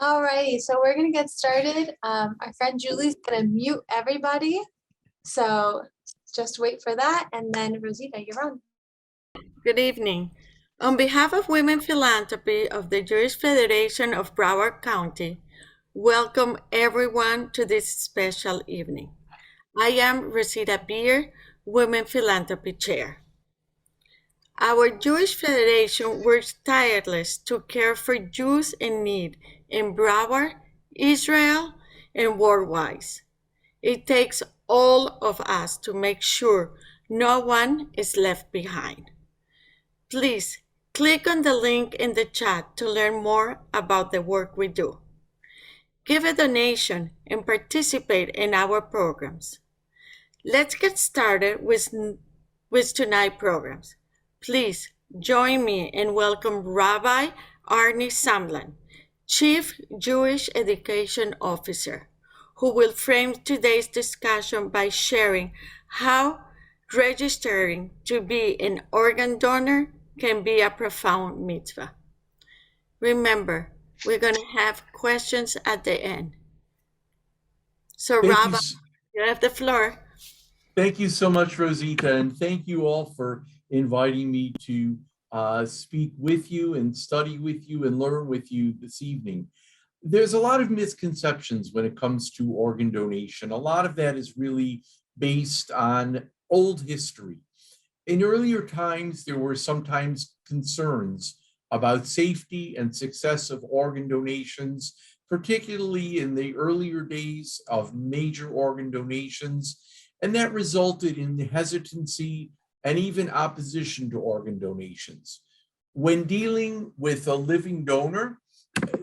Alrighty, so we're gonna get started. Our friend Julie's gonna mute everybody. So just wait for that, and then Rosita, you're on. Good evening. On behalf of Women Philanthropy of the Jewish Federation of Broward County, welcome everyone to this special evening. I am Rosita Beer, Women Philanthropy Chair. Our Jewish Federation works tirelessly to care for Jews in need in Broward, Israel, and worldwide. It takes all of us to make sure no one is left behind. Please click on the link in the chat to learn more about the work we do. Give a donation and participate in our programs. Let's get started with tonight's programs. Please join me in welcome Rabbi Arnie Samlan, Chief Jewish Education Officer, who will frame today's discussion by sharing how registering to be an organ donor can be a profound mitzvah. Remember, we're going to have questions at the end. So, Rabbi, you have the floor. Thank you so much, Rosita, and thank you all for inviting me to speak with you and study with you and learn with you this evening. There's a lot of misconceptions when it comes to organ donation. A lot of that is really based on old history. In earlier times, there were sometimes concerns about safety and success of organ donations, particularly in the earlier days of major organ donations, and that resulted in the hesitancy and even opposition to organ donations. When dealing with a living donor,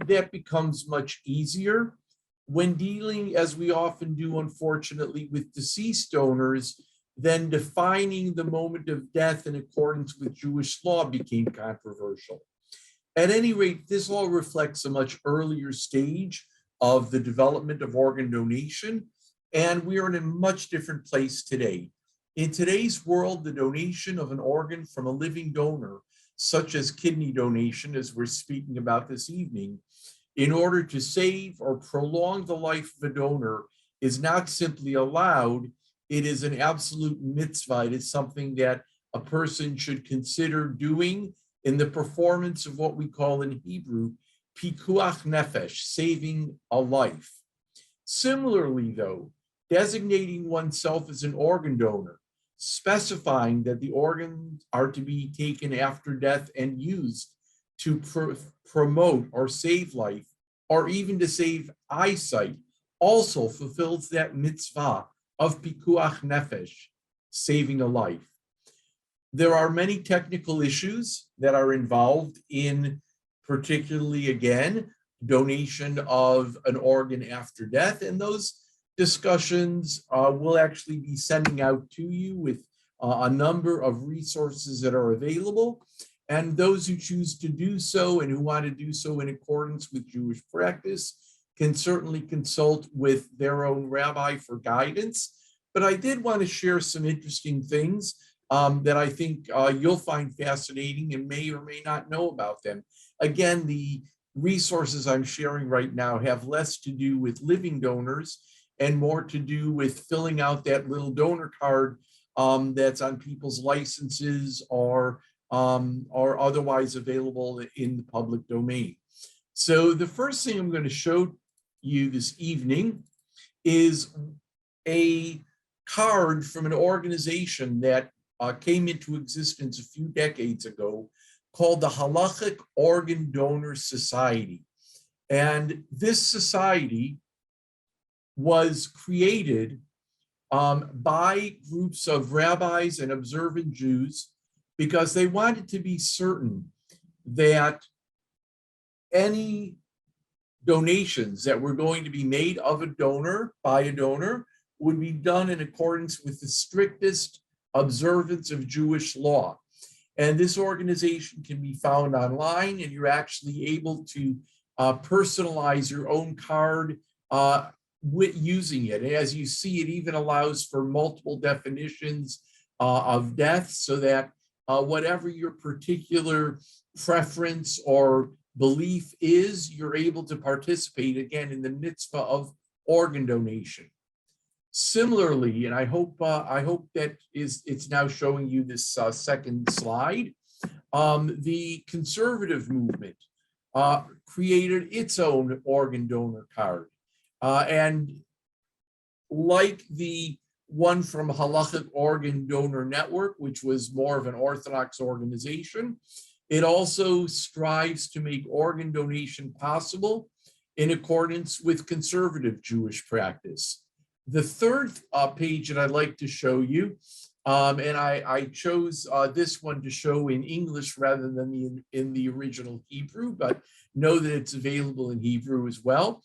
that becomes much easier. When dealing, as we often do, unfortunately, with deceased donors, then defining the moment of death in accordance with Jewish law became controversial. At any rate, this all reflects a much earlier stage of the development of organ donation, and we are in a much different place today. In today's world, the donation of an organ from a living donor, such as kidney donation, as we're speaking about this evening, in order to save or prolong the life of a donor, is not simply allowed, it is an absolute mitzvah. It is something that a person should consider doing in the performance of what we call in Hebrew, pikuach nefesh, saving a life. Similarly, though, designating oneself as an organ donor, specifying that the organs are to be taken after death and used to promote or save life, or even to save eyesight, also fulfills that mitzvah of pikuach nefesh, saving a life. There are many technical issues that are involved in, particularly, again, donation of an organ after death, and those discussions we'll actually be sending out to you with a number of resources that are available. And those who choose to do so and who want to do so in accordance with Jewish practice can certainly consult with their own rabbi for guidance. But I did want to share some interesting things that I think you'll find fascinating and may or may not know about them. Again, the resources I'm sharing right now have less to do with living donors and more to do with filling out that little donor card that's on people's licenses or otherwise available in the public domain. So the first thing I'm going to show you this evening is a card from an organization that came into existence a few decades ago called the Halachic Organ Donor Society. And this society was created by groups of rabbis and observant Jews because they wanted to be certain that any donations that were going to be made of a donor, by a donor, would be done in accordance with the strictest observance of Jewish law. And this organization can be found online, and you're actually able to personalize your own card with using it. And as you see, it even allows for multiple definitions of death, so that whatever your particular preference or belief is you're able to participate again in the mitzvah of organ donation. Similarly, and I hope that it's now showing you this second slide. The conservative movement created its own organ donor card, and like the one from Halachic Organ Donor Network, which was more of an Orthodox organization, it also strives to make organ donation possible in accordance with conservative Jewish practice. The third page that I'd like to show you, and I chose this one to show in English rather than in the original Hebrew, but know that it's available in Hebrew as well.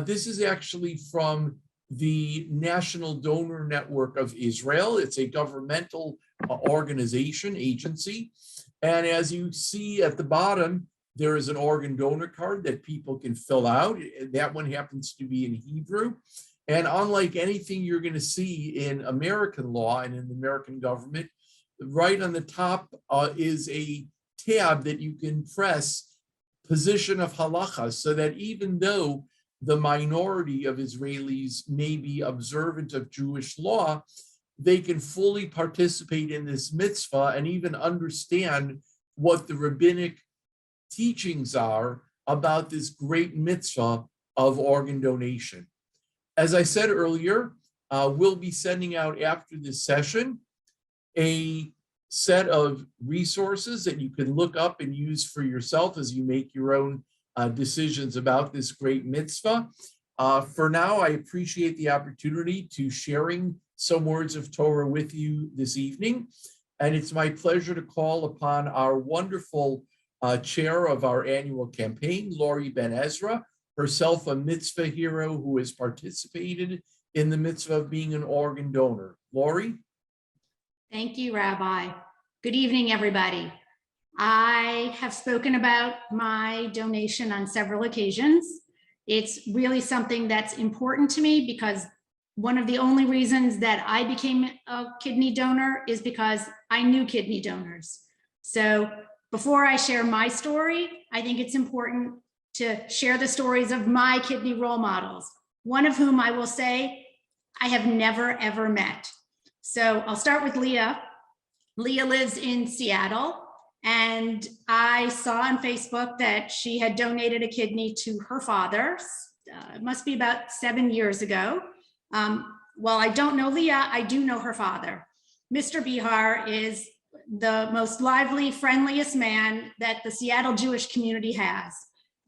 This is actually from the National Donor Network of Israel. It's a governmental organization, agency. And as you see at the bottom, there is an organ donor card that people can fill out. That one happens to be in Hebrew. And unlike anything you're going to see in American law and in the American government, right on the top is a tab that you can press, position of halacha, so that even though the minority of Israelis may be observant of Jewish law, they can fully participate in this mitzvah and even understand what the rabbinic teachings are about this great mitzvah of organ donation. As I said earlier, we'll be sending out after this session a set of resources that you can look up and use for yourself as you make your own decisions about this great mitzvah. For now, I appreciate the opportunity to sharing some words of Torah with you this evening. And it's my pleasure to call upon our wonderful chair of our annual campaign, Lori Ben Ezra, herself a mitzvah hero who has participated in the mitzvah of being an organ donor. Lori? Thank you, Rabbi. Good evening, everybody. I have spoken about my donation on several occasions. It's really something that's important to me because one of the only reasons that I became a kidney donor is because I knew kidney donors. So before I share my story, I think it's important to share the stories of my kidney role models, one of whom I will say I have never, ever met. So I'll start with Leah. Leah lives in Seattle, and I saw on Facebook that she had donated a kidney to her father. It must be about 7 years ago. While I don't know Leah, I do know her father. Mr. Bihar is the most lively, friendliest man that the Seattle Jewish community has.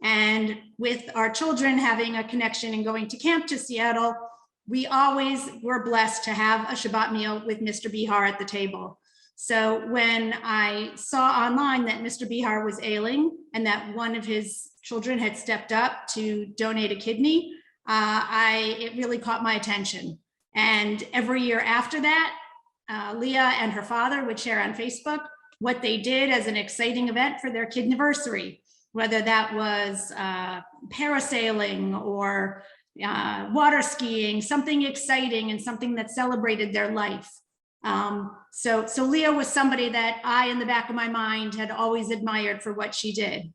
And with our children having a connection and going to camp to Seattle, we always were blessed to have a Shabbat meal with Mr. Bihar at the table. So when I saw online that Mr. Bihar was ailing and that one of his children had stepped up to donate a kidney, it really caught my attention. And every year after that, Leah and her father would share on Facebook what they did as an exciting event for their kidniversary, whether that was parasailing or water skiing, something exciting and something that celebrated their life. So Leah was somebody that I, in the back of my mind, had always admired for what she did.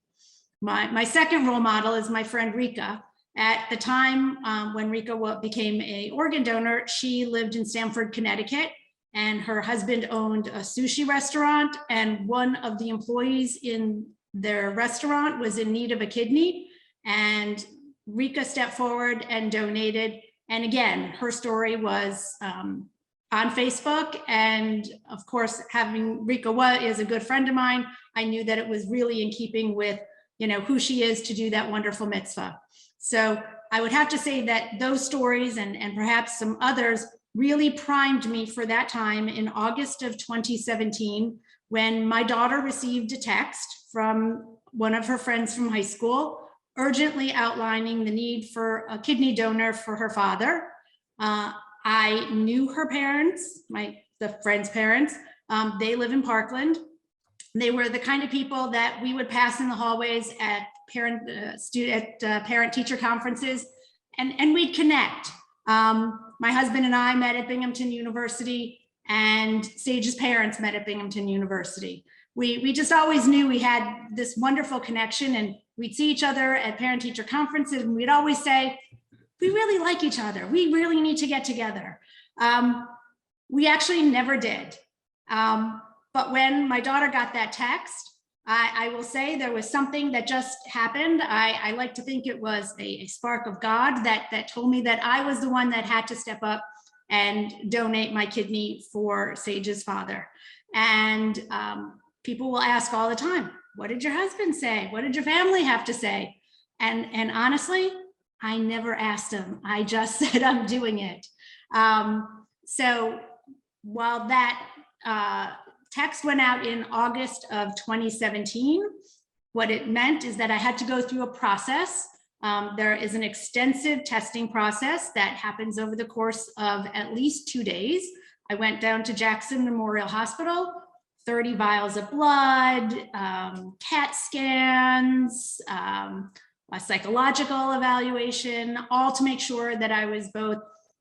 My second role model is my friend Rika. At the time when Rika became an organ donor, she lived in Stamford, Connecticut, and her husband owned a sushi restaurant, and one of the employees in their restaurant was in need of a kidney, and Rika stepped forward and donated. And again, her story was on Facebook, and of course, having Rika is a good friend of mine, I knew that it was really in keeping with who she is to do that wonderful mitzvah. So I would have to say that those stories and perhaps some others really primed me for that time in August of 2017, when my daughter received a text from one of her friends from high school, urgently outlining the need for a kidney donor for her father. I knew her parents, the friend's parents. They live in Parkland. They were the kind of people that we would pass in the hallways at parent-teacher conferences, and we'd connect. My husband and I met at Binghamton University, and Sage's parents met at Binghamton University. We just always knew we had this wonderful connection, and we'd see each other at parent-teacher conferences, and we'd always say, we really like each other. We really need to get together. We actually never did. But when my daughter got that text, I will say there was something that just happened. I like to think it was a spark of God that told me that I was the one that had to step up and donate my kidney for Sage's father. And people will ask all the time, what did your husband say? What did your family have to say? And honestly, I never asked them. I just said, I'm doing it. So while that text went out in August of 2017, what it meant is that I had to go through a process. There is an extensive testing process that happens over the course of at least 2 days. I went down to Jackson Memorial Hospital, 30 vials of blood, CAT scans, a psychological evaluation, all to make sure that I was both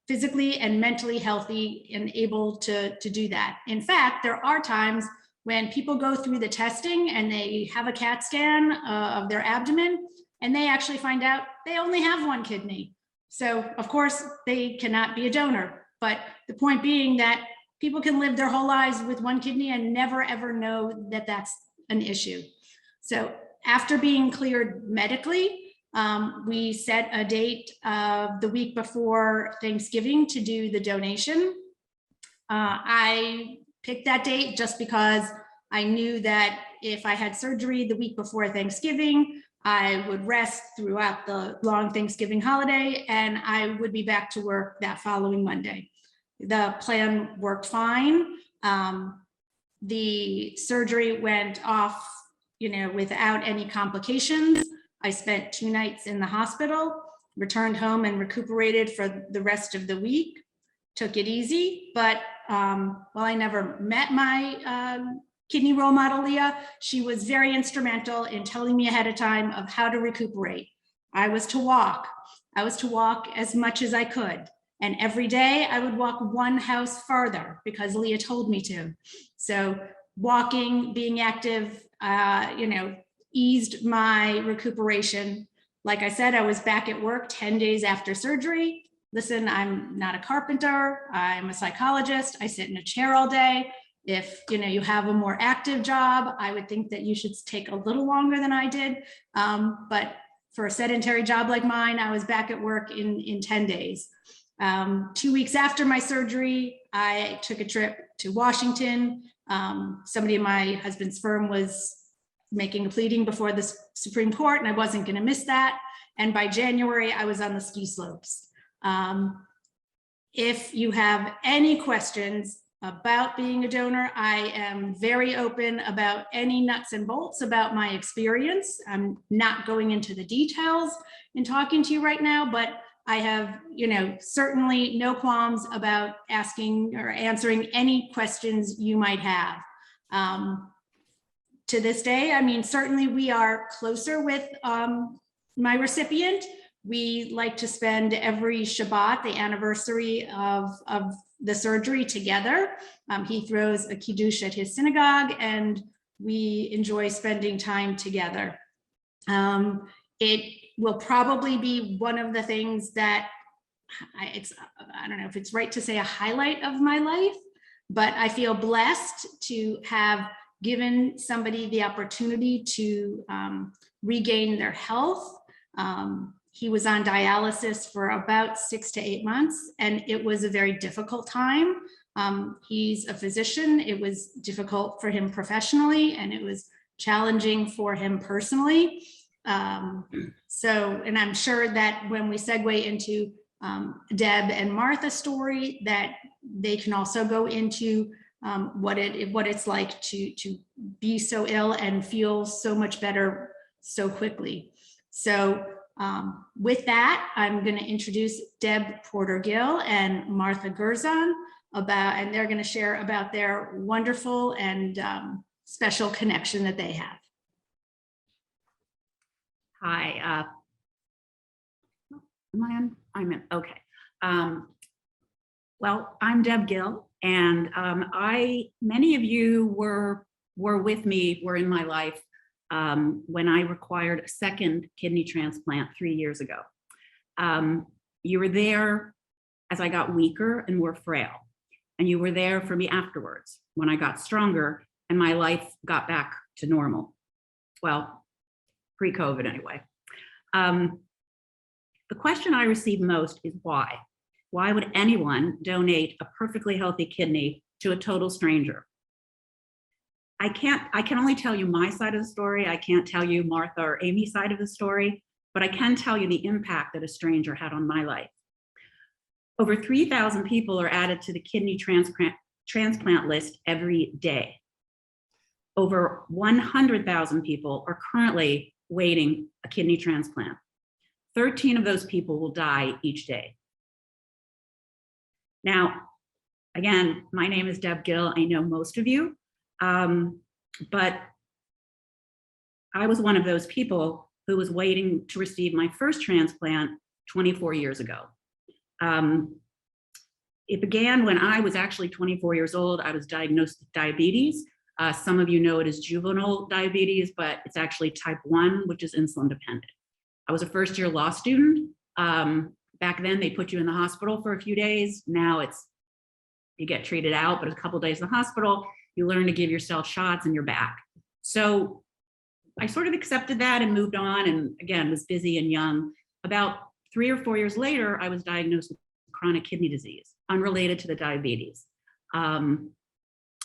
physically and mentally healthy and able to do that. In fact, there are times when people go through the testing and they have a CAT scan of their abdomen, and they actually find out they only have one kidney. So of course they cannot be a donor, but the point being that people can live their whole lives with one kidney and never ever know that that's an issue. So after being cleared medically, we set a date the week before Thanksgiving to do the donation. I picked that date just because I knew that if I had surgery the week before Thanksgiving, I would rest throughout the long Thanksgiving holiday, and I would be back to work that following Monday. The plan worked fine. The surgery went off, without any complications. I spent 2 nights in the hospital, returned home and recuperated for the rest of the week. Took it easy, but while I never met my kidney role model, Leah, she was very instrumental in telling me ahead of time of how to recuperate. I was to walk as much as I could. And every day I would walk 1 house farther because Leah told me to. So walking, being active, eased my recuperation. Like I said, I was back at work 10 days after surgery. Listen, I'm not a carpenter. I'm a psychologist. I sit in a chair all day. If you have a more active job, I would think that you should take a little longer than I did. But for a sedentary job like mine, I was back at work in 10 days. 2 weeks after my surgery, I took a trip to Washington. Somebody in my husband's firm was making a pleading before the Supreme Court, and I wasn't going to miss that. And by January, I was on the ski slopes. If you have any questions about being a donor, I am very open about any nuts and bolts about my experience. I'm not going into the details in talking to you right now, but I have, certainly no qualms about asking or answering any questions you might have. To this day, certainly we are closer with my recipient. We like to spend every Shabbat, the anniversary of the surgery, together. He throws a kiddush at his synagogue, and we enjoy spending time together. It will probably be one of the things that I don't know if it's right to say a highlight of my life, but I feel blessed to have given somebody the opportunity to regain their health. He was on dialysis for about 6 to 8 months, and it was a very difficult time. He's a physician. It was difficult for him professionally, and it was challenging for him personally. And I'm sure that when we segue into Deb and Martha's story, that they can also go into what it's like to be so ill and feel so much better so quickly. So with that, I'm going to introduce Deb Porter-Gill and Martha Gerzon and they're going to share about their wonderful and special connection that they have. Hi, am I on? I'm in, okay. Well, I'm Deb Gill, and many of you were with me, were in my life when I required a second kidney transplant 3 years ago. You were there as I got weaker and more frail, and you were there for me afterwards when I got stronger and my life got back to normal. Well, pre-COVID anyway. The question I receive most is why? Why would anyone donate a perfectly healthy kidney to a total stranger? I can only tell you my side of the story. I can't tell you Martha or Amy's side of the story, but I can tell you the impact that a stranger had on my life. Over 3,000 people are added to the kidney transplant list every day. Over 100,000 people are currently waiting a kidney transplant. 13 of those people will die each day. Now, again, my name is Deb Gill. I know most of you, but I was one of those people who was waiting to receive my first transplant 24 years ago. It began when I was actually 24 years old. I was diagnosed with diabetes. Some of you know it as juvenile diabetes, but it's actually type 1, which is insulin dependent. I was a first-year law student. Back then, they put you in the hospital for a few days. Now you get treated out, but a couple days in the hospital, you learn to give yourself shots and you're back. So I sort of accepted that and moved on, and again, was busy and young. About 3 or 4 years later, I was diagnosed with chronic kidney disease, unrelated to the diabetes. And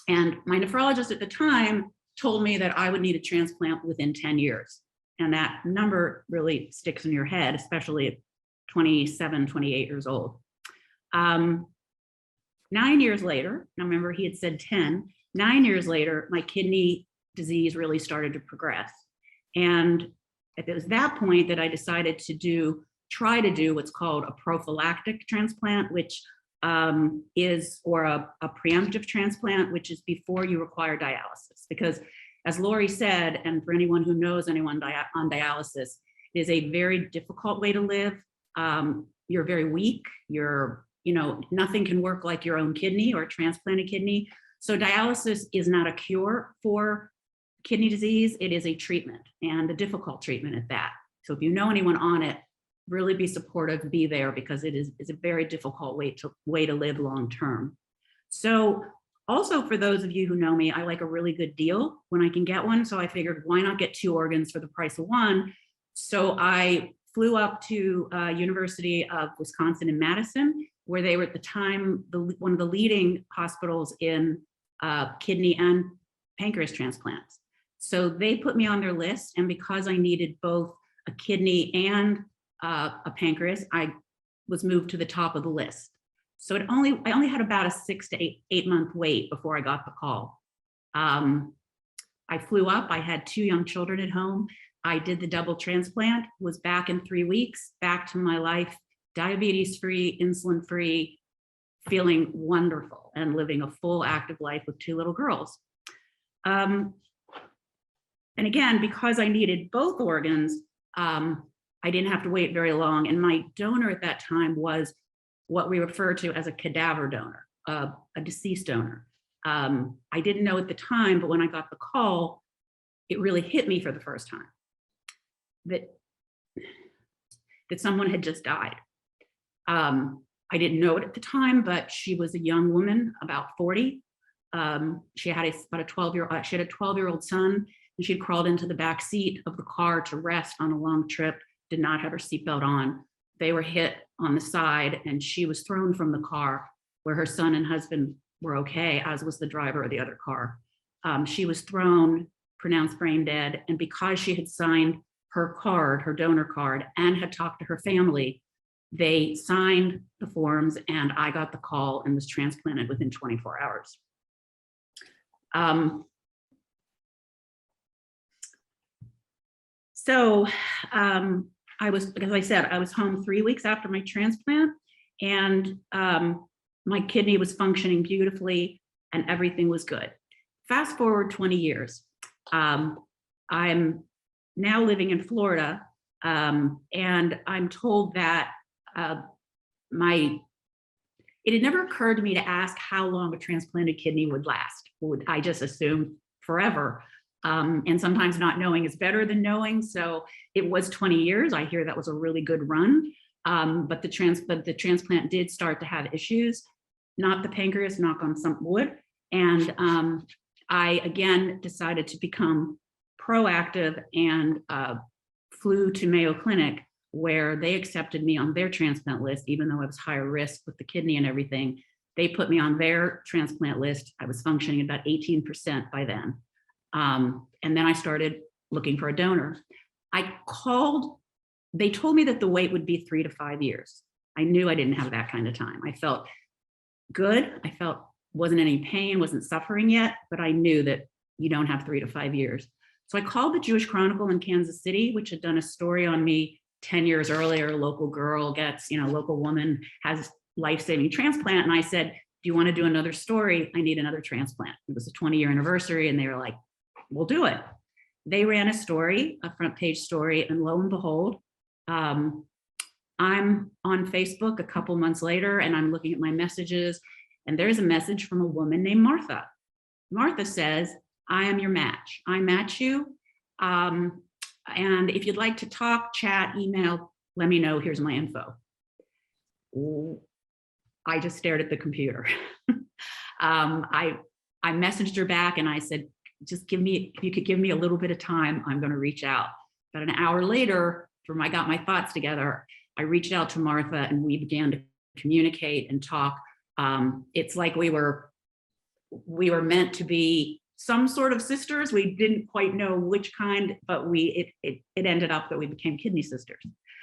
my nephrologist at the time told me that I would need a transplant within 10 years. And that number really sticks in your head, especially at 27, 28 years old. 9 years later, now remember he had said 10, 9 years later, my kidney disease really started to progress. And it was that point that I decided to try to do what's called a prophylactic transplant, which is, or a preemptive transplant, which is before you require dialysis. Because as Lori said, and for anyone who knows anyone on dialysis, it is a very difficult way to live. You're very weak. Nothing can work like your own kidney or a transplanted kidney. So dialysis is not a cure for kidney disease. It is a treatment, and a difficult treatment at that. So if you know anyone on it, really be supportive, be there, because it's a very difficult way to live long term. So also, for those of you who know me, I like a really good deal when I can get one. So I figured, why not get 2 organs for the price of 1? So I flew up to University of Wisconsin in Madison, where they were at the time one of the leading hospitals in kidney and pancreas transplants. So they put me on their list, and because I needed both a kidney and a pancreas, I was moved to the top of the list. So I only had about a 6 to 8 month wait before I got the call. I flew up, I had 2 young children at home. I did the double transplant, was back in 3 weeks, back to my life, diabetes-free, insulin-free, feeling wonderful and living a full active life with 2 little girls. And again, because I needed both organs, I didn't have to wait very long. And my donor at that time was what we refer to as a cadaver donor, a deceased donor. I didn't know at the time, but when I got the call, it really hit me for the first time that someone had just died. I didn't know it at the time, but she was a young woman, about 40. She had a 12-year-old son, and she'd crawled into the back seat of the car to rest on a long trip, did not have her seatbelt on. They were hit on the side, and she was thrown from the car, where her son and husband were okay, as was the driver of the other car. She was thrown, pronounced brain dead, and because she had signed her card, her donor card, and had talked to her family, they signed the forms, and I got the call and was transplanted within 24 hours. As I said, I was home 3 weeks after my transplant, and my kidney was functioning beautifully and everything was good. Fast forward 20 years. I'm now living in Florida, and I'm told that it had never occurred to me to ask how long a transplanted kidney would last. I just assumed forever. And sometimes not knowing is better than knowing. So it was 20 years. I hear that was a really good run. But the transplant did start to have issues, not the pancreas, knock on some wood. And I again decided to become proactive and flew to Mayo Clinic, where they accepted me on their transplant list, even though I was higher risk with the kidney and everything. They put me on their transplant list. I was functioning about 18% by then. And then I started looking for a donor. I called, they told me that the wait would be 3 to 5 years. I knew I didn't have that kind of time. I felt good. I felt wasn't any pain, wasn't suffering yet, but I knew that you don't have 3 to 5 years. So I called the Jewish Chronicle in Kansas City, which had done a story on me 10 years earlier. Local girl gets, local woman has life-saving transplant. And I said, do you want to do another story? I need another transplant. It was a 20-year anniversary. And they were like, we'll do it. They ran a story, a front page story. And lo and behold, I'm on Facebook a couple months later, and I'm looking at my messages. And there's a message from a woman named Martha. Martha says, I am your match. I match you. And if you'd like to talk, chat, email, let me know. Here's my info. I just stared at the computer. I messaged her back and I said, just give me, if you could give me a little bit of time, I'm going to reach out. About an hour later, from I got my thoughts together, I reached out to Martha and we began to communicate and talk. It's like we were meant to be some sort of sisters. We didn't quite know which kind, but it ended up that we became kidney sisters.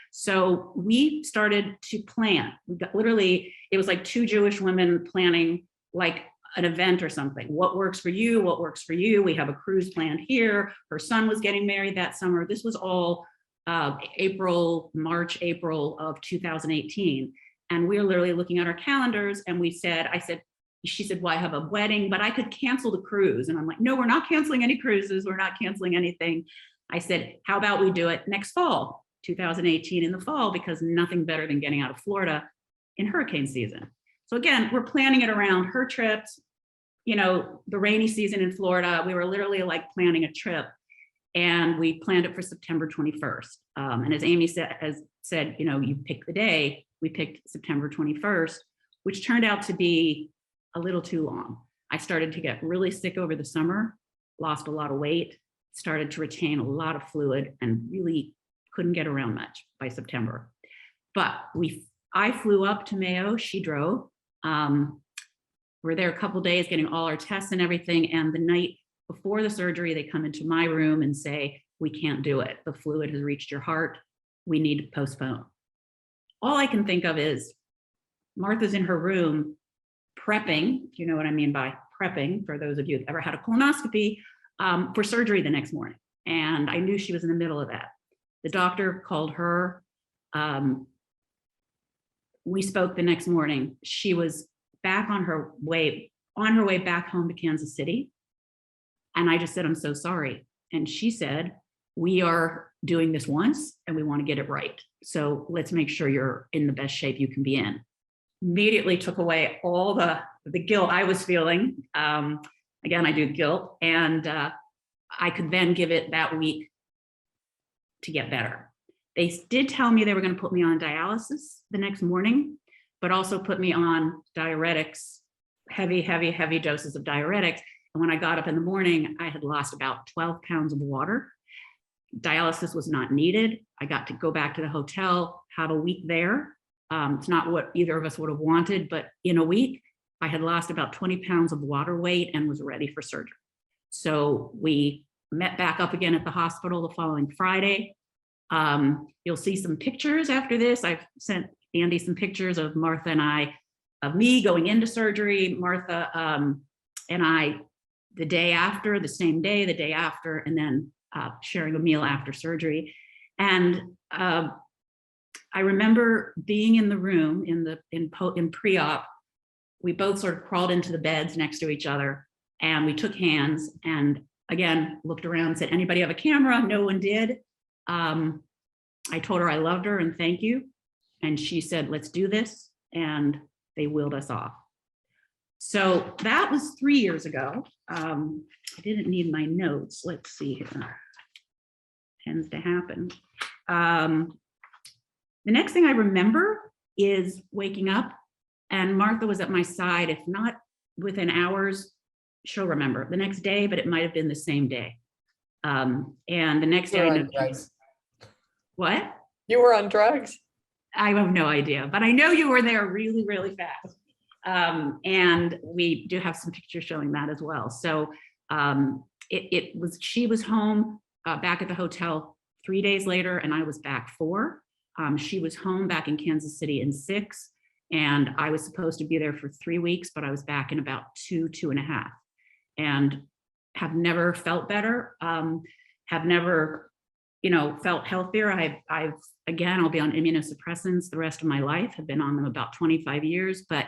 So we started to plan. We got literally, it was like 2 Jewish women planning like an event or something. What works for you? What works for you? We have a cruise planned here. Her son was getting married that summer. This was all March, April of 2018. And we were literally looking at our calendars and she said, well, I have a wedding, but I could cancel the cruise. And I'm like, no, we're not canceling any cruises. We're not canceling anything. I said, how about we do it next fall, 2018 in the fall, because nothing better than getting out of Florida in hurricane season. So again, we're planning it around her trips, the rainy season in Florida. We were literally like planning a trip, and we planned it for September 21st. And as Amy said, you pick the day. We picked September 21st, which turned out to be a little too long. I started to get really sick over the summer, lost a lot of weight, started to retain a lot of fluid, and really couldn't get around much by September. But I flew up to Mayo, she drove. We're there a couple days getting all our tests and everything. And the night before the surgery, they come into my room and say, we can't do it. The fluid has reached your heart. We need to postpone. All I can think of is Martha's in her room prepping, if you know what I mean by prepping, for those of you who've ever had a colonoscopy, for surgery the next morning. And I knew she was in the middle of that. The doctor called her. We spoke the next morning. She was back on her way back home to Kansas City. And I just said, I'm so sorry. And she said, we are doing this once and we want to get it right. So let's make sure you're in the best shape you can be in. Immediately took away all the guilt I was feeling. Again, I do guilt. And I could then give it that week to get better. They did tell me they were going to put me on dialysis the next morning, but also put me on diuretics, heavy doses of diuretics. And when I got up in the morning, I had lost about 12 pounds of water. Dialysis was not needed. I got to go back to the hotel, have a week there. It's not what either of us would have wanted, but in a week, I had lost about 20 pounds of water weight and was ready for surgery. So we met back up again at the hospital the following Friday. You'll see some pictures after this. I've sent Andy some pictures of Martha and I, of me going into surgery, Martha and I the day after, the same day, the day after, and then sharing a meal after surgery. And I remember being in the room in pre-op. We both sort of crawled into the beds next to each other, and we took hands and again looked around and said, anybody have a camera? No one did. I told her I loved her and thank you. And she said, let's do this. And they wheeled us off. So that was 3 years ago. I didn't need my notes. Let's see here. Tends to happen. The next thing I remember is waking up and Martha was at my side. If not within hours, she'll remember the next day, but it might have been the same day. And the next day, You were I on know drugs. what? You were on drugs. I have no idea, but I know you were there really, really fast. And we do have some pictures showing that as well. So she was home back at the hotel 3 days later, and I was back 4. She was home back in Kansas City in 6, and I was supposed to be there for 3 weeks, but I was back in about 2.5, and have never felt better. Have never, felt healthier. I've again, I'll be on immunosuppressants the rest of my life. Have been on them about 25 years, but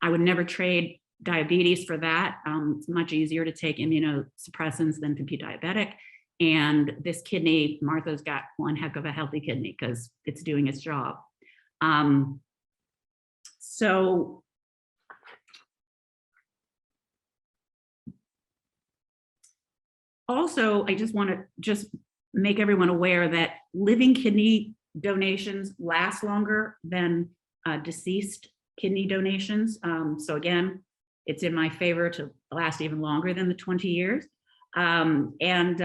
I would never trade diabetes for that. It's much easier to take immunosuppressants than to be diabetic. And this kidney, Martha's got one heck of a healthy kidney because it's doing its job. So also, I just want to make everyone aware that living kidney donations last longer than deceased kidney donations. So again, it's in my favor to last even longer than the 20 years. And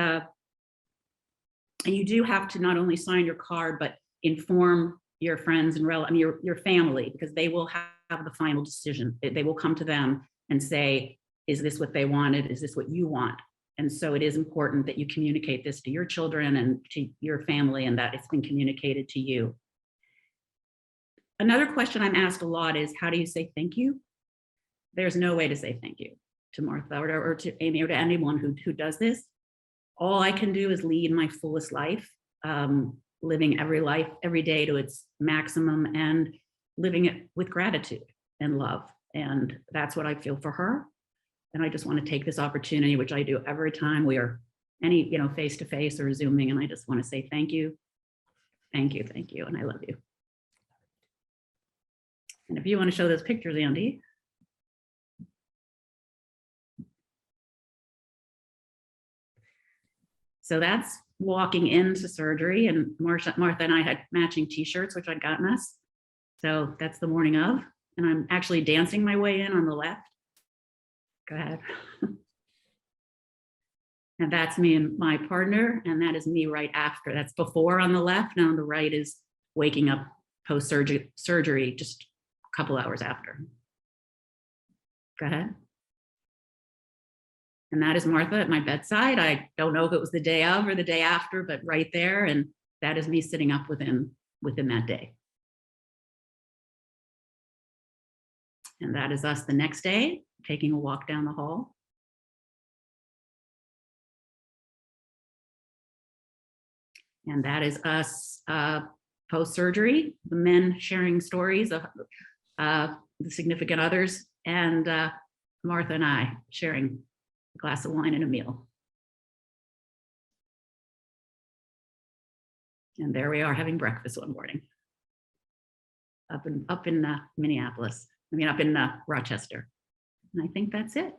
you do have to not only sign your card, but inform your friends and your family, because they will have the final decision. They will come to them and say, is this what they wanted? Is this what you want? And so it is important that you communicate this to your children and to your family, and that it's been communicated to you. Another question I'm asked a lot is, how do you say thank you? There's no way to say thank you to Martha or to Amy or to anyone who does this. All I can do is lead my fullest life, living every day to its maximum and living it with gratitude and love. And that's what I feel for her. And I just want to take this opportunity, which I do every time we are face-to-face or Zooming. And I just want to say thank you, thank you, thank you. And I love you. And if you want to show those pictures, Andy. So that's walking into surgery, and Martha and I had matching t-shirts, which I'd gotten us. So that's the morning of, and I'm actually dancing my way in on the left. Go ahead. And that's me and my partner, and that is me right after. That's before on the left, and on the right is waking up post-surgery just a couple hours after. Go ahead. And that is Martha at my bedside. I don't know if it was the day of or the day after, but right there. And that is me sitting up within that day. And that is us the next day, taking a walk down the hall. And that is us post-surgery, the men sharing stories of the significant others, and Martha and I sharing a glass of wine and a meal. And there we are having breakfast one morning up in Minneapolis. I mean, up in Rochester. And I think that's it.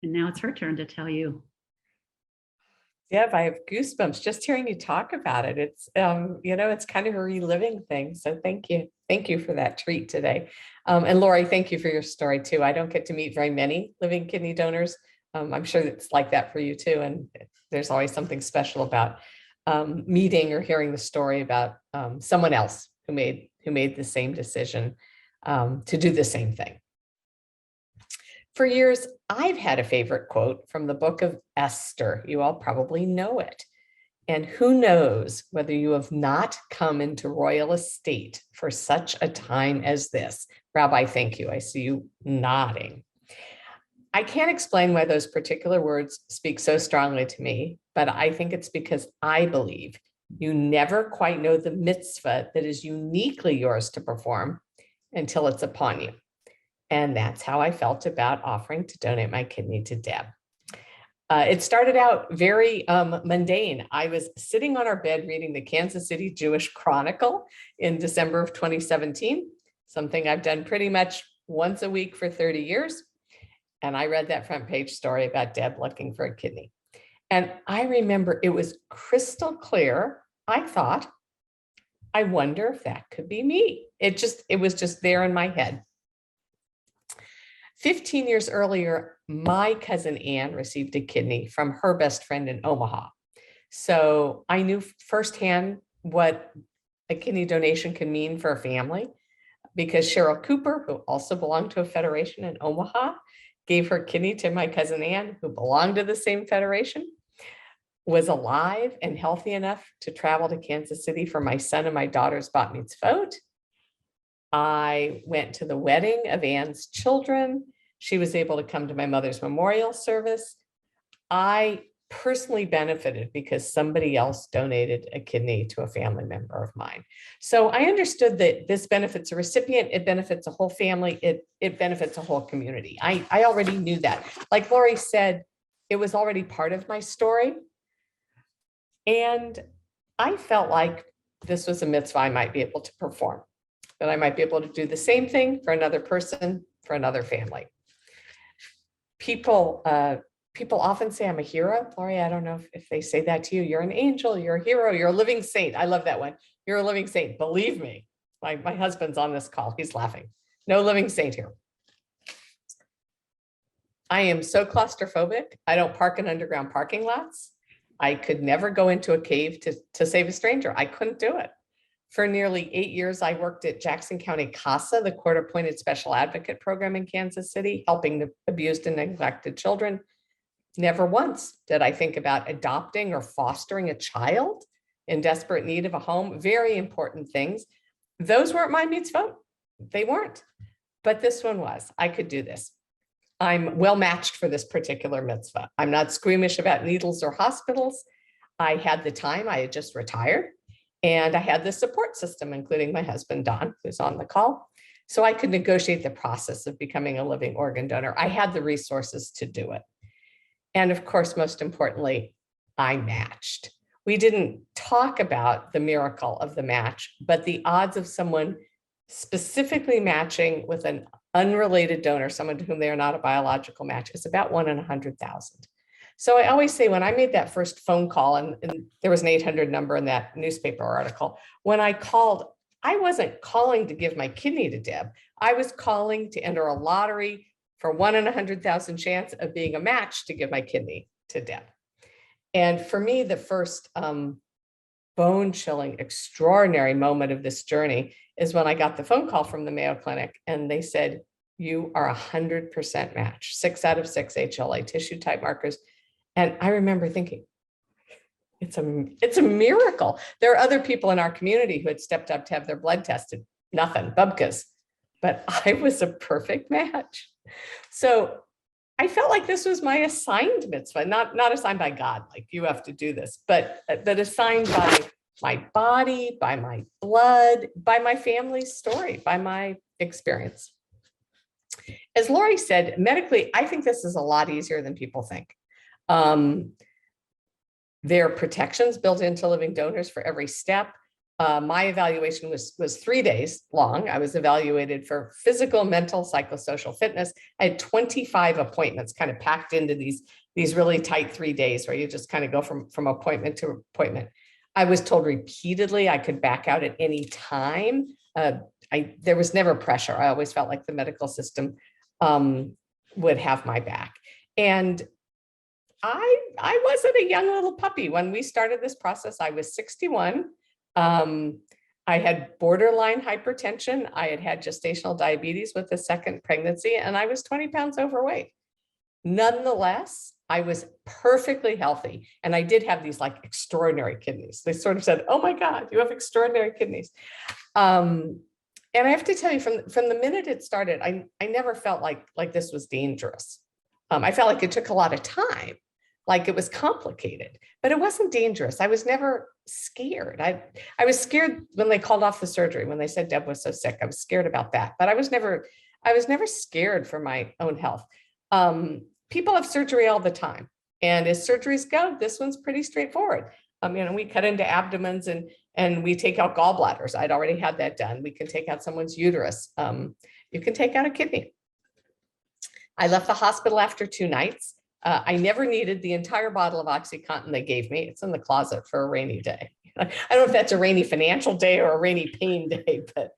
And now it's her turn to tell you. Deb, I have goosebumps just hearing you talk about it. It's, it's kind of a reliving thing. So thank you. Thank you for that treat today. And Lori, thank you for your story too. I don't get to meet very many living kidney donors. I'm sure it's like that for you too. And there's always something special about meeting or hearing the story about someone else who made the same decision to do the same thing. For years, I've had a favorite quote from the book of Esther. You all probably know it. And who knows whether you have not come into royal estate for such a time as this. Rabbi, thank you. I see you nodding. I can't explain why those particular words speak so strongly to me, but I think it's because I believe you never quite know the mitzvah that is uniquely yours to perform until it's upon you. And that's how I felt about offering to donate my kidney to Deb. It started out very mundane. I was sitting on our bed reading the Kansas City Jewish Chronicle in December of 2017, something I've done pretty much once a week for 30 years. And I read that front page story about Deb looking for a kidney. And I remember it was crystal clear. I thought, I wonder if that could be me. It was just there in my head. 15 years earlier, my cousin Ann received a kidney from her best friend in Omaha. So I knew firsthand what a kidney donation can mean for a family, because Cheryl Cooper, who also belonged to a federation in Omaha, gave her kidney to my cousin Ann, who belonged to the same federation, was alive and healthy enough to travel to Kansas City for my son and my daughter's bat mitzvot. I went to the wedding of Ann's children. She was able to come to my mother's memorial service. I personally benefited because somebody else donated a kidney to a family member of mine. So I understood that this benefits a recipient, it benefits a whole family, it benefits a whole community. I already knew that. Like Lori said, it was already part of my story. And I felt like this was a mitzvah I might be able to perform, that I might be able to do the same thing for another person, for another family. People often say I'm a hero. Lori, I don't know if they say that to you. You're an angel, you're a hero, you're a living saint. I love that one. You're a living saint. Believe me, my husband's on this call. He's laughing. No living saint here. I am so claustrophobic. I don't park in underground parking lots. I could never go into a cave to save a stranger. I couldn't do it. For nearly 8 years, I worked at Jackson County CASA, the court-appointed special advocate program in Kansas City, helping the abused and neglected children. Never once did I think about adopting or fostering a child in desperate need of a home. Very important things. Those weren't my mitzvot. They weren't. But this one was. I could do this. I'm well matched for this particular mitzvah. I'm not squeamish about needles or hospitals. I had the time. I had just retired. And I had the support system, including my husband, Don, who's on the call. So I could negotiate the process of becoming a living organ donor. I had the resources to do it. And of course, most importantly, I matched. We didn't talk about the miracle of the match, but the odds of someone specifically matching with an unrelated donor, someone to whom they are not a biological match, is about 1 in 100,000. So I always say, when I made that first phone call, and there was an 800 number in that newspaper article, when I called, I wasn't calling to give my kidney to Deb. I was calling to enter a lottery for 1 in 100,000 chance of being a match to give my kidney to Deb. And for me, the first bone-chilling, extraordinary moment of this journey is when I got the phone call from the Mayo Clinic, and they said, you are 100% match, 6 out of 6 HLA tissue type markers. And I remember thinking, it's a miracle. There are other people in our community who had stepped up to have their blood tested. Nothing, bubkas. But I was a perfect match. So I felt like this was my assigned mitzvah, not assigned by God, like you have to do this, but assigned by my body, by my blood, by my family's story, by my experience. As Lori said, medically, I think this is a lot easier than people think. There are protections built into living donors for every step. My evaluation was 3 days long. I was evaluated for physical, mental, psychosocial fitness. I had 25 appointments kind of packed into these really tight 3 days where you just kind of go from appointment to appointment. I was told repeatedly I could back out at any time. There was never pressure. I always felt like the medical system would have my back. And I wasn't a young little puppy. When we started this process, I was 61. I had borderline hypertension. I had had gestational diabetes with a second pregnancy, and I was 20 pounds overweight. Nonetheless, I was perfectly healthy. And I did have these like extraordinary kidneys. They sort of said, oh my God, you have extraordinary kidneys. And I have to tell you, from the minute it started, I never felt like this was dangerous. I felt like it took a lot of time, like it was complicated, but it wasn't dangerous. I was never scared. I was scared when they called off the surgery, when they said Deb was so sick. I was scared about that, but I was never scared for my own health. People have surgery all the time, and as surgeries go, this one's pretty straightforward. We cut into abdomens and we take out gallbladders. I'd already had that done. We can take out someone's uterus. you can take out a kidney. I left the hospital after 2 nights. I never needed the entire bottle of OxyContin they gave me. It's in the closet for a rainy day. I don't know if that's a rainy financial day or a rainy pain day, but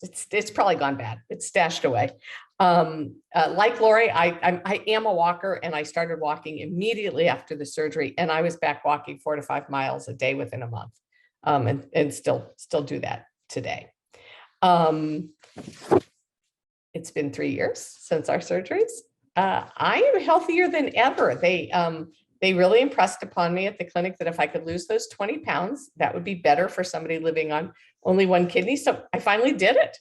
it's probably gone bad. It's stashed away. Like Lori, I am a walker, and I started walking immediately after the surgery, and I was back walking 4 to 5 miles a day within a month, and still do that today. It's been 3 years since our surgeries. I am healthier than ever. They really impressed upon me at the clinic that if I could lose those 20 pounds, that would be better for somebody living on only 1 kidney. So I finally did it.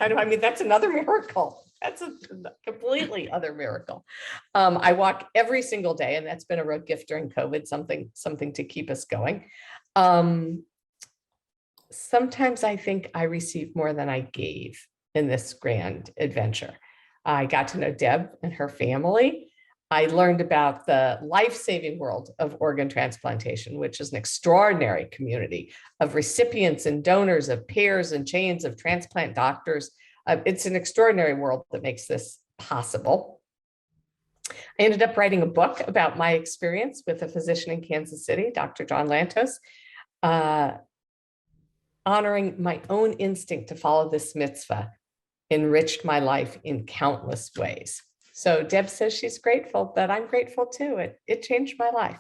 I mean, that's another miracle. That's a completely other miracle. I walk every single day, and that's been a real gift during COVID, something to keep us going. Sometimes I think I received more than I gave in this grand adventure. I got to know Deb and her family. I learned about the life-saving world of organ transplantation, which is an extraordinary community of recipients and donors, of pairs and chains of transplant doctors. It's an extraordinary world that makes this possible. I ended up writing a book about my experience with a physician in Kansas City, Dr. John Lantos, honoring my own instinct to follow this mitzvah enriched my life in countless ways. So Deb says she's grateful, but I'm grateful too. It changed my life.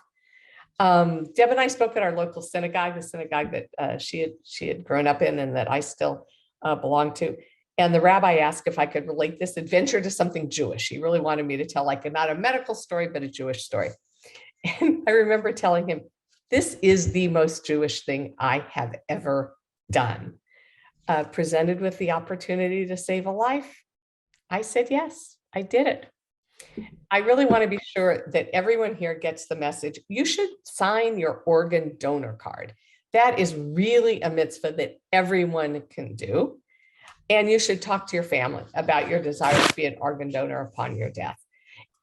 Deb and I spoke at our local synagogue, the synagogue that she had grown up in and that I still belong to. And the rabbi asked if I could relate this adventure to something Jewish. He really wanted me to tell not a medical story, but a Jewish story. And I remember telling him, this is the most Jewish thing I have ever done. Presented with the opportunity to save a life, I said, yes, I did it. I really want to be sure that everyone here gets the message. You should sign your organ donor card. That is really a mitzvah that everyone can do. And you should talk to your family about your desire to be an organ donor upon your death.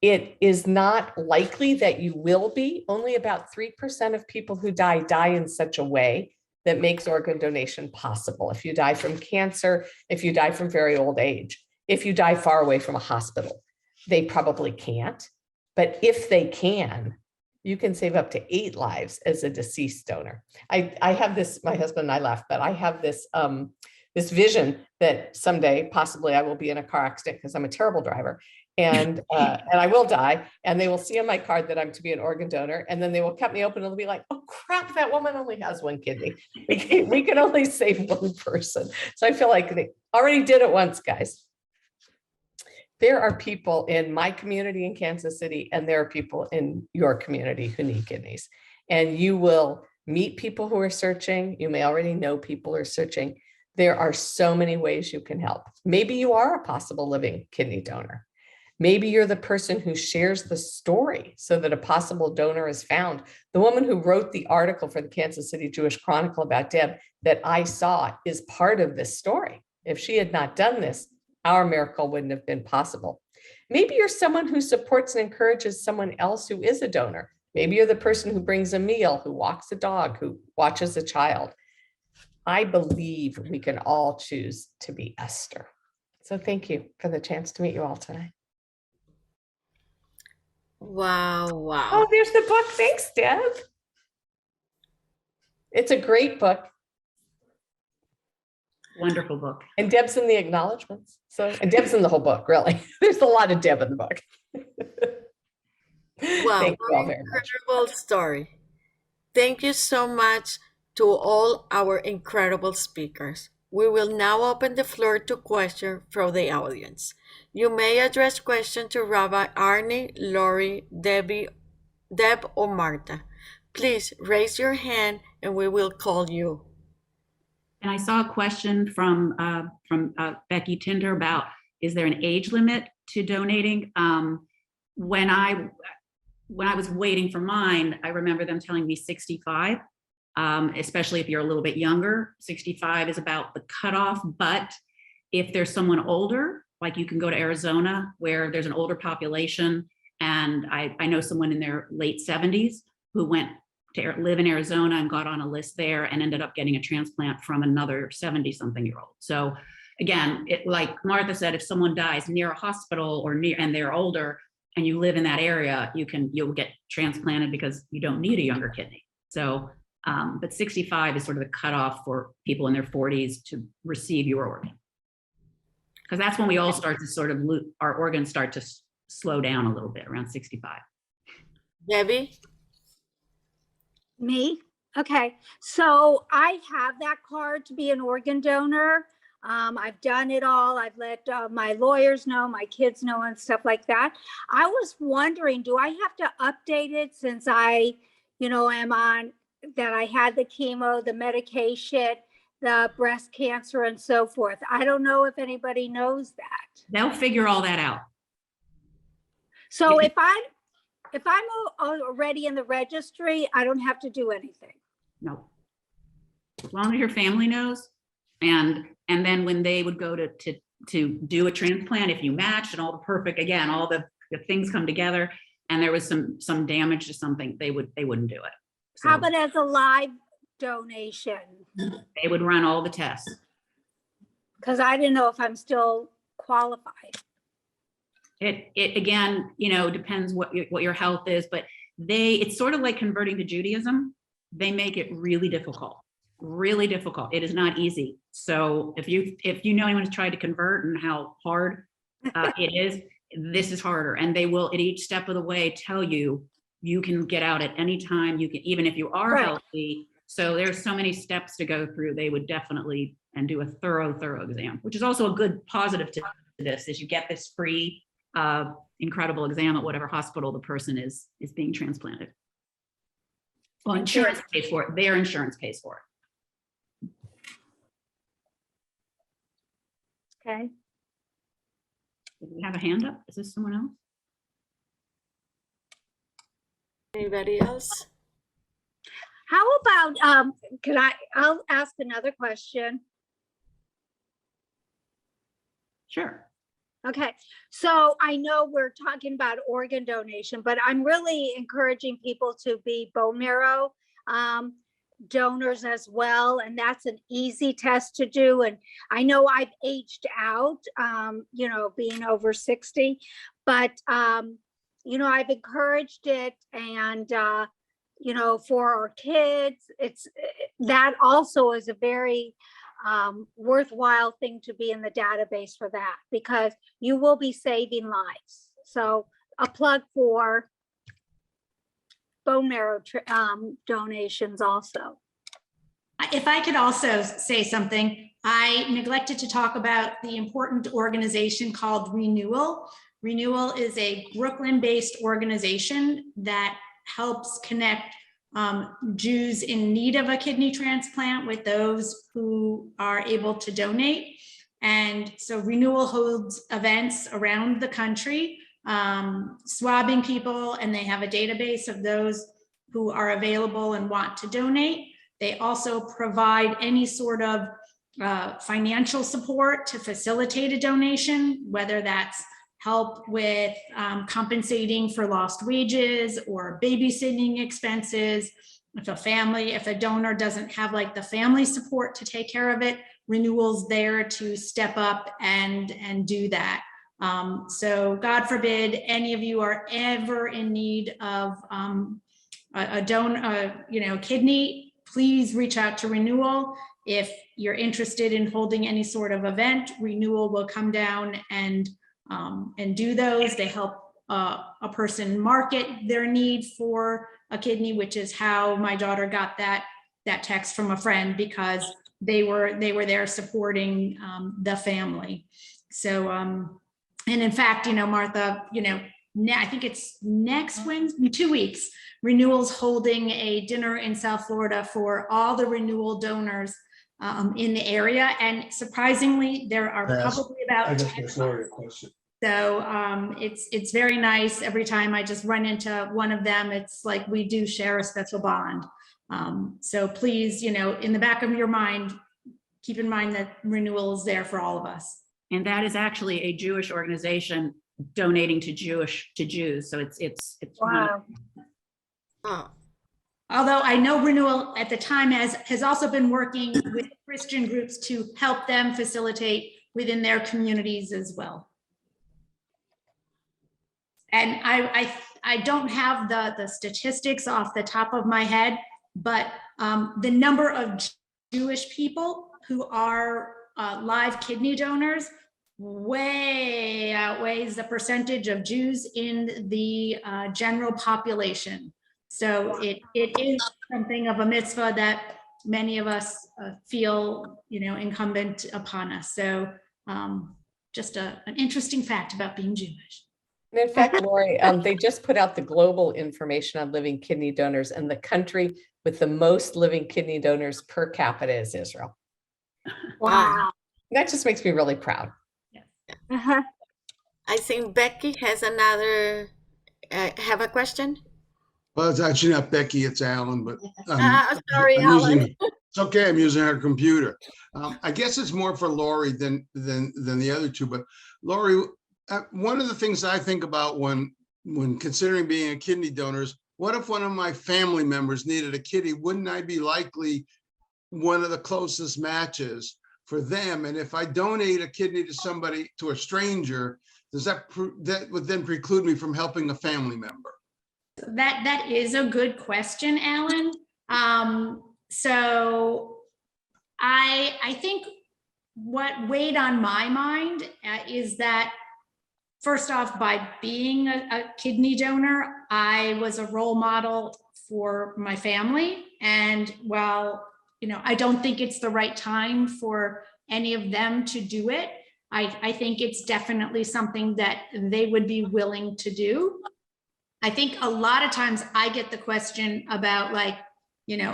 It is not likely that you will be. Only about 3% of people who die in such a way that makes organ donation possible. If you die from cancer, if you die from very old age, if you die far away from a hospital, they probably can't. But if they can, you can save up to 8 lives as a deceased donor. I have this, my husband and I laugh, but I have this, this vision that someday possibly I will be in a car accident because I'm a terrible driver. And I will die, and they will see on my card that I'm to be an organ donor, and then they will cut me open and they'll be like, oh crap, that woman only has 1 kidney. We can only save 1 person. So I feel like they already did it once, guys. There are people in my community in Kansas City, and there are people in your community who need kidneys. And you will meet people who are searching. You may already know people who are searching. There are so many ways you can help. Maybe you are a possible living kidney donor. Maybe you're the person who shares the story so that a possible donor is found. The woman who wrote the article for the Kansas City Jewish Chronicle about Deb that I saw is part of this story. If she had not done this, our miracle wouldn't have been possible. Maybe you're someone who supports and encourages someone else who is a donor. Maybe you're the person who brings a meal, who walks a dog, who watches a child. I believe we can all choose to be Esther. So thank you for the chance to meet you all tonight. Wow, wow. Oh, there's the book. Thanks, Deb. It's a great book. Wonderful book. And Deb's in the acknowledgments. And Deb's in the whole book, really. There's a lot of Deb in the book. Wow, Thank you all very much. incredible story. Thank you so much to all our incredible speakers. We will now open the floor to questions from the audience. You may address questions to Rabbi Arnie, Lori, Deb, or Martha. Please raise your hand and we will call you. And I saw a question from Becky Tinder about, is there an age limit to donating? When I was waiting for mine, I remember them telling me 65, especially if you're a little bit younger. 65 is about the cutoff, but if there's someone older, like you can go to Arizona where there's an older population, and I know someone in their late 70s who went to live in Arizona and got on a list there and ended up getting a transplant from another 70-something-year-old. So again, like Martha said, if someone dies near a hospital or near, and they're older and you live in that area, you'll get transplanted because you don't need a younger kidney. So, but 65 is sort of the cutoff for people in their 40s to receive your organ. Because that's when we all start to sort of, our organs start to slow down a little bit around 65. Debbie? Me? Okay, so I have that card to be an organ donor. I've done it all. I've let my lawyers know, my kids know, and stuff like that. I was wondering, do I have to update it since I, am on, that I had the chemo, the medication, the breast cancer, and so forth? I don't know if anybody knows that. They'll figure all that out. So if I'm already in the registry, I don't have to do anything. No. As long as your family knows, and then when they would go to do a transplant, if you matched and all the perfect, again, all the things come together, and there was some damage to something, they wouldn't do it. So How about as a live donation? they would run all the tests. Because I didn't know if I'm still qualified. It again, depends what your health is, but it's sort of like converting to Judaism. They make it really difficult. It is not easy. So if you know anyone who's tried to convert and how hard it is, this is harder. And they will at each step of the way tell you can get out at any time. You can, even if you are healthy. So there's so many steps to go through. They would definitely do a thorough exam, which is also a good positive to this, is you get this free incredible exam at whatever hospital the person is being transplanted. Well, insurance pays for it. Their insurance pays for it. Okay. Do we have a hand up? Is this someone else? Anybody else? How about, I'll ask another question. Sure. Okay, so I know we're talking about organ donation, but I'm really encouraging people to be bone marrow donors as well. And that's an easy test to do. And I know I've aged out, being over 60, but, I've encouraged it. And, for our kids, that also is a very worthwhile thing to be in the database for that, because you will be saving lives. So a plug for bone marrow donations also. If I could also say something, I neglected to talk about the important organization called Renewal. Renewal is a Brooklyn-based organization that helps connect Jews in need of a kidney transplant with those who are able to donate. And so Renewal holds events around the country, swabbing people, and they have a database of those who are available and want to donate. They also provide any sort of financial support to facilitate a donation, whether that's help with compensating for lost wages or babysitting expenses. If a donor doesn't have like the family support to take care of it, Renewal's there to step up and do that. So God forbid any of you are ever in need of a donor, kidney, please reach out to Renewal. If you're interested in holding any sort of event, Renewal will come down and do those. They help a person market their need for a kidney, which is how my daughter got that text from a friend, because they were there supporting the family. So, and in fact, Martha, I think it's next Wednesday, 2 weeks, Renewal's holding a dinner in South Florida for all the Renewal donors in the area. And surprisingly, there are probably about 10. So it's very nice. Every time I just run into one of them, it's like we do share a special bond. So please, in the back of your mind, keep in mind that Renewal is there for all of us. And that is actually a Jewish organization donating to Jews. So it's Wow. Oh, Although I know Renewal at the time has also been working with Christian groups to help them facilitate within their communities as well. And I don't have the statistics off the top of my head, but the number of Jewish people who are live kidney donors way outweighs the percentage of Jews in the general population. So it is something of a mitzvah that many of us feel, incumbent upon us. So just an interesting fact about being Jewish. And in fact, Lori, they just put out the global information on living kidney donors, and the country with the most living kidney donors per capita is Israel. Wow. That just makes me really proud. Uh-huh. I think Becky has another, have a question? Well, it's actually not Becky, it's Alan, but Sorry, Alan. it's okay, I'm using her computer. I guess it's more for Lori than the other two, but Lori, one of the things I think about when considering being a kidney donor is, what if one of my family members needed a kidney? Wouldn't I be likely one of the closest matches for them? And if I donate a kidney to somebody, to a stranger, does that would then preclude me from helping a family member? That is a good question, Alan. So I think what weighed on my mind is that, first off, by being a kidney donor, I was a role model for my family. And while, I don't think it's the right time for any of them to do it, I think it's definitely something that they would be willing to do. I think a lot of times I get the question about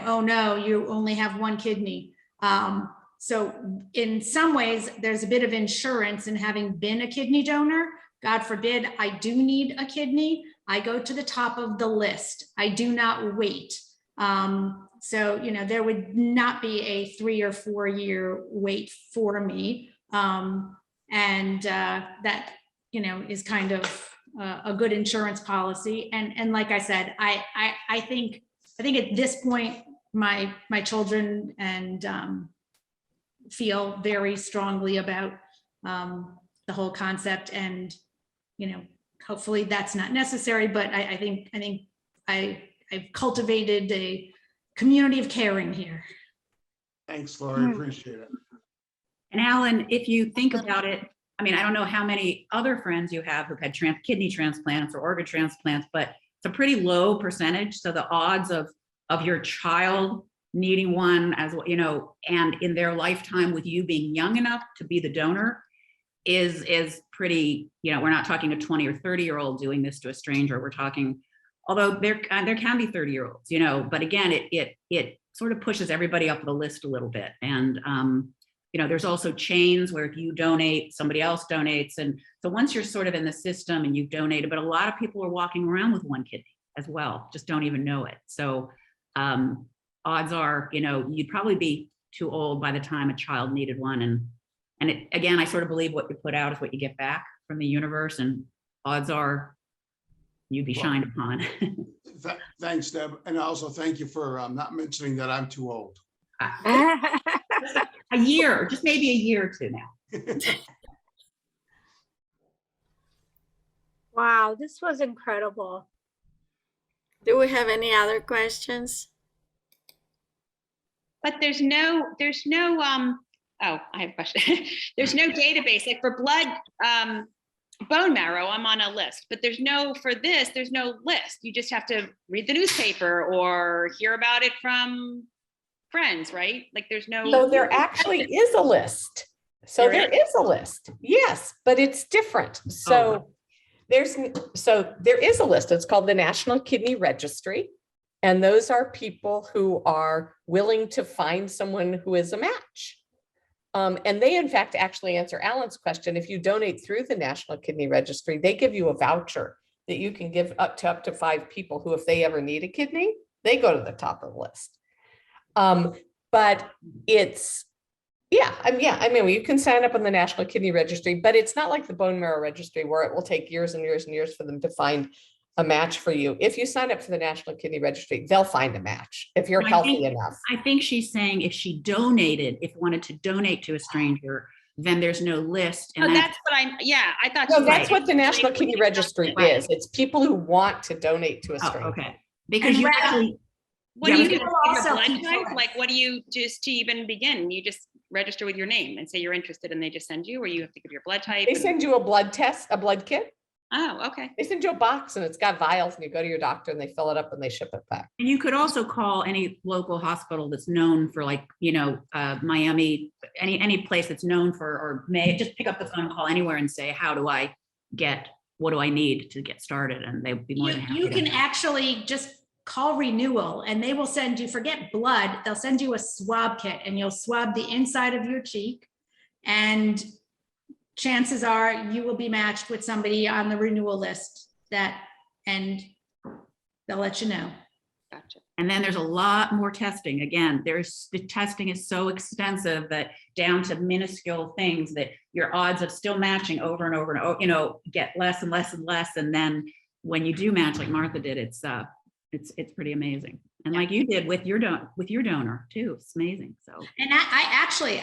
oh no, you only have one kidney. So in some ways, there's a bit of insurance in having been a kidney donor. God forbid I do need a kidney, I go to the top of the list. I do not wait. So, there would not be a 3 or 4 year wait for me. And that, is kind of a good insurance policy. And like I said, I think at this point, my children and feel very strongly about the whole concept, and hopefully that's not necessary, but I think I've cultivated a community of caring here. Thanks, Lori, appreciate it. And Alan, if you think about it, I mean, I don't know how many other friends you have who've had kidney transplants or organ transplants, but it's a pretty low percentage. So the odds of your child needing one, as and in their lifetime with you being young enough to be the donor is pretty, we're not talking a 20 or 30-year-old doing this to a stranger. We're talking, although there can be 30-year-olds, but again, it sort of pushes everybody up the list a little bit. And there's also chains where if you donate, somebody else donates. And so once you're sort of in the system and you've donated, but a lot of people are walking around with one kidney as well, just don't even know it. So odds are, you'd probably be too old by the time a child needed one. And it, again, I sort of believe what you put out is what you get back from the universe, and odds are you'd be shined upon. Thanks, Deb. And also thank you for not mentioning that I'm too old. A year, just maybe a year or two now. Wow, this was incredible. Do we have any other questions? But there's no oh, I have a question. There's no database, like for blood, bone marrow, I'm on a list, but there's no list. You just have to read the newspaper or hear about it from friends, right? Like there's no. So there actually is a list. So there is a list. Yes, but it's different. So there is a list. It's called the National Kidney Registry. And those are people who are willing to find someone who is a match. And they, in fact, actually answer Alan's question. If you donate through the National Kidney Registry, they give you a voucher that you can give up to 5 people who, if they ever need a kidney, they go to the top of the list. But it's, I mean, you can sign up on the National Kidney Registry, but it's not like the bone marrow registry where it will take years and years and years for them to find a match for you. If you sign up for the National Kidney Registry, they'll find a match if you're healthy enough. I think she's saying if she wanted to donate to a stranger, then there's no list. Oh, And that's what I thought. No, you that's were- what the National Kidney Registry Right. is. It's people who want to donate to a oh, stranger. okay. Because And you Rab- actually, What Yeah, do I you was do? gonna- Give your Also blood keep type? going. Like, what do you just to even begin? You just register with your name and say you're interested and they just send you, or you have to give your blood type? They and- send you a blood test, a blood kit. Oh, okay. They send you a box and it's got vials and you go to your doctor and they fill it up and they ship it back. and you could also call any local hospital that's known for, like, Miami, any place that's known for, or may just pick up the phone, call anywhere and say, what do I need to get started? And they would be more than happy. You to- can actually just call renewal and they will send you, forget blood, they'll send you a swab kit and you'll swab the inside of your cheek. And chances are you will be matched with somebody on the renewal list and they'll let you know. Gotcha. And then there's a lot more testing. Again, the testing is so extensive that down to minuscule things that your odds of still matching over and over and over, get less and less and less. And then when you do match, like Martha did, it's pretty amazing. And like you did with your donor too, it's amazing. So. And I actually,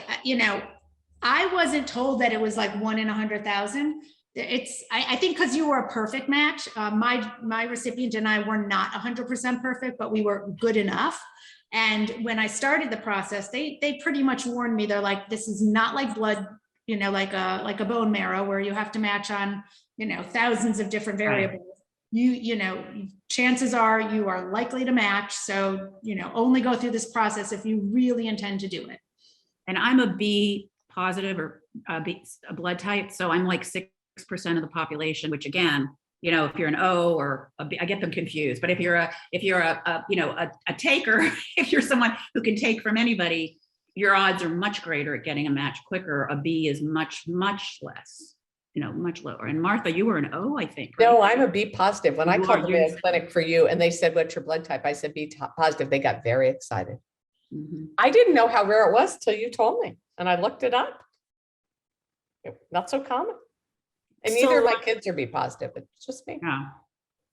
I wasn't told that it was like 1 in 100,000. I think because you were a perfect match. My recipient and I were not 100% perfect, but we were good enough. And when I started the process, they pretty much warned me. They're like, this is not like blood, like a bone marrow where you have to match on, thousands of different variables. Chances are you are likely to match. So, only go through this process if you really intend to do it. And I'm a B positive or a blood type. So I'm like 6% of the population, which again, if you're an O or a B, I get them confused. But if you're a taker, if you're someone who can take from anybody, your odds are much greater at getting a match quicker. A B is much, much less, much lower. And Martha, you were an O, I think. Right? No, I'm a B positive. When I You called are, the you're- Mayo Clinic for you and they said, what's your blood type? I said B positive. They got very excited. Mhm. I didn't know how rare it was till you told me and I looked it up. Not so common. And neither of my kids are B positive. It's just me. Yeah.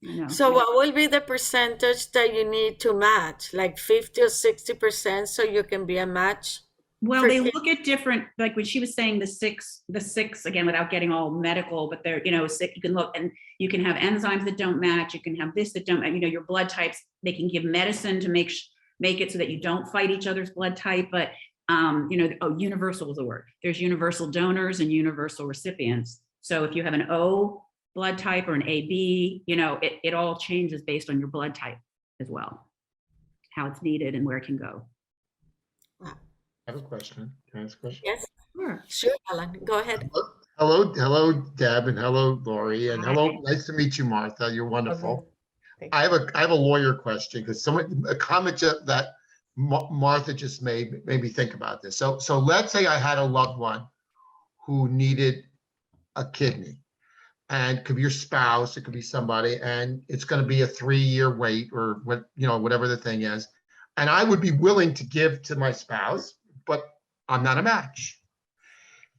I know. So what will be the percentage that you need to match? Like 50 or 60% so you can be a match? Well, for they kids? look at different, like when she was saying the six again, without getting all medical, but they're, sick, you can look and you can have enzymes that don't match. You can have this that don't, your blood types, they can give medicine to make it so that you don't fight each other's blood type. But, universal is the word. There's universal donors and universal recipients. So if you have an O blood type or an AB, it all changes based on your blood type as well, how it's needed and where it can go. I have a question. Can I ask a question? Yes, Sure. sure, Alan. Go ahead. Hello, Deb, and hello, Lori, and Hi. hello. Nice to meet you, Martha. You're wonderful. Thank I have a lawyer question because a comment that Martha just made me think about this. So let's say I had a loved one who needed a kidney, and it could be your spouse, it could be somebody, and it's going to be a 3-year wait or whatever the thing is, and I would be willing to give to my spouse, but I'm not a match.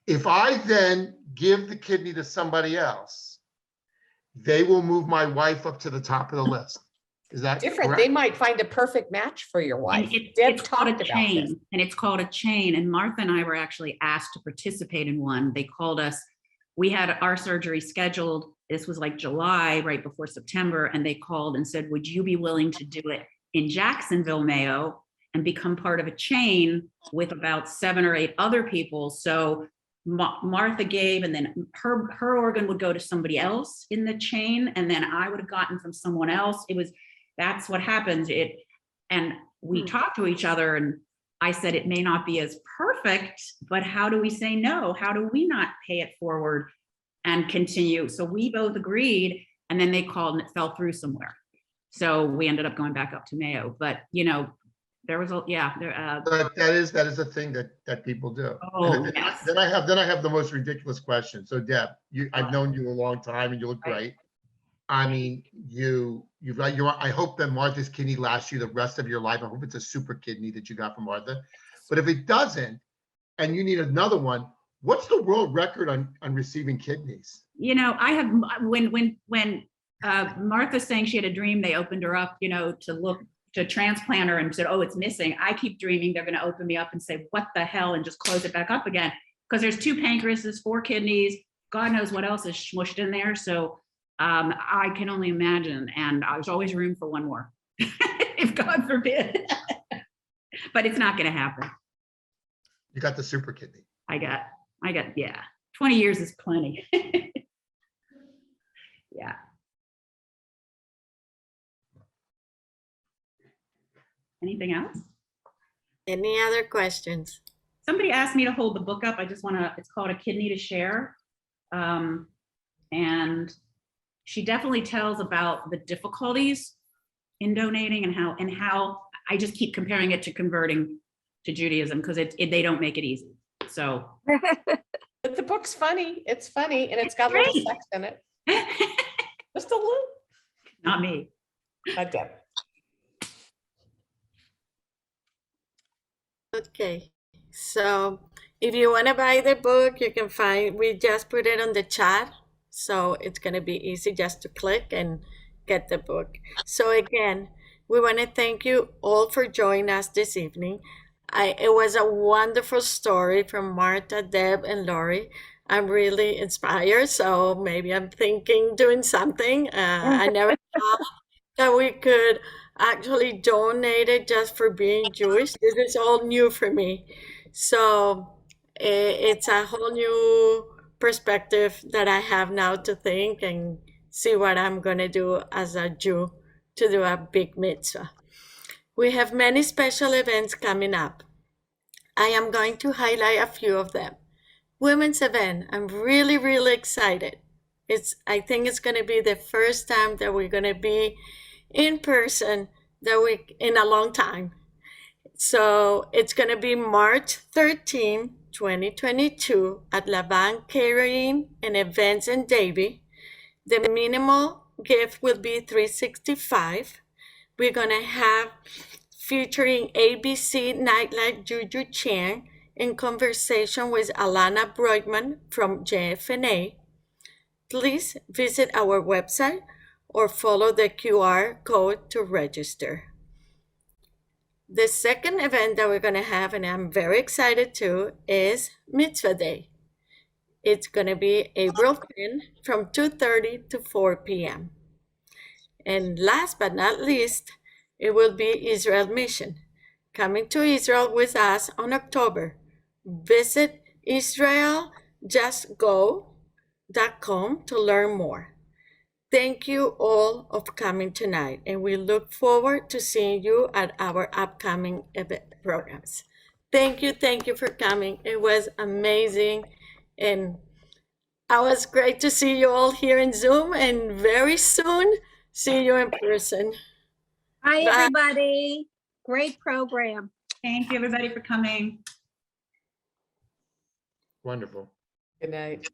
If I then give the kidney to somebody else, they will move my wife up to the top of the list. Is that Different. correct? They might find a perfect match for your wife. And Deb it's called a talked about chain, this. and it's called a chain. And Martha and I were actually asked to participate in one. They called us. We had our surgery scheduled. This was like July, right before September, and they called and said, "Would you be willing to do it in Jacksonville, Mayo, and become part of a chain with about 7 or 8 other people?" So Martha gave, and then her organ would go to somebody else in the chain, and then I would have gotten from someone else. That's what happens. And we talked to each other, and I said, it may not be as perfect, but how do we say no? How do we not pay it forward and continue? So we both agreed, and then they called and it fell through somewhere. So we ended up going back up to Mayo, but there was but that is a thing that people do. Oh, And yes. Then I have the most ridiculous question. So Deb, I've known you a long time and you look great. I mean, I hope that Martha's kidney lasts you the rest of your life. I hope it's a super kidney that you got from Martha. But if it doesn't, and you need another one, what's the world record on receiving kidneys? I have, when Martha's saying she had a dream, they opened her up, to transplant her and said, oh, it's missing. I keep dreaming they're going to open me up and say, what the hell, and just close it back up again. because there's 2 pancreases, 4 kidneys, God knows what else is smushed in there. So I can only imagine. And there's always room for one more, if God forbid. But it's not going to happen. You got the super kidney. I got, yeah, 20 years is plenty. Yeah. Anything else? Any other questions? Somebody asked me to hold the book up. I just want to, it's called A Kidney to Share. And she definitely tells about the difficulties in donating and how I just keep comparing it to converting to Judaism because they don't make it easy. So. But the book's funny. It's funny and it's got a little sex in it. Just a little. Not me. Not Deb. Okay, so if you want to buy the book, you can find, we just put it on the chat. So it's going to be easy just to click and get the book. So again, we want to thank you all for joining us this evening. It was a wonderful story from Martha, Deb, and Lori. I'm really inspired, so maybe I'm thinking doing something. I never thought that we could actually donate it just for being Jewish. This is all new for me. So it's a whole new perspective that I have now to think and see what I'm going to do as a Jew to do a big mitzvah. We have many special events coming up. I am going to highlight a few of them. Women's event, I'm really, really excited. I think it's going to be the first time that we're going to be in person in a long time. So it's going to be March 13, 2022 at Laban Catering and Events in Davie. The minimal gift will be $365. We're going to have featuring ABC Nightlife Juju Chan in conversation with Alana Broigman from JFNA. Please visit our website or follow the QR code to register. The second event that we're going to have, and I'm very excited too, is Mitzvah Day. It's going to be April 10 from 2:30 to 4 p.m. And last but not least, it will be Israel Mission, coming to Israel with us on October. Visit israeljustgo.com to learn more. Thank you all of coming tonight, and we look forward to seeing you at our upcoming event programs. Thank you for coming. It was amazing, and it was great to see you all here in Zoom, and very soon see you in person. Hi, Bye. everybody. Great program. Thank you, everybody, for coming. Wonderful. Good night.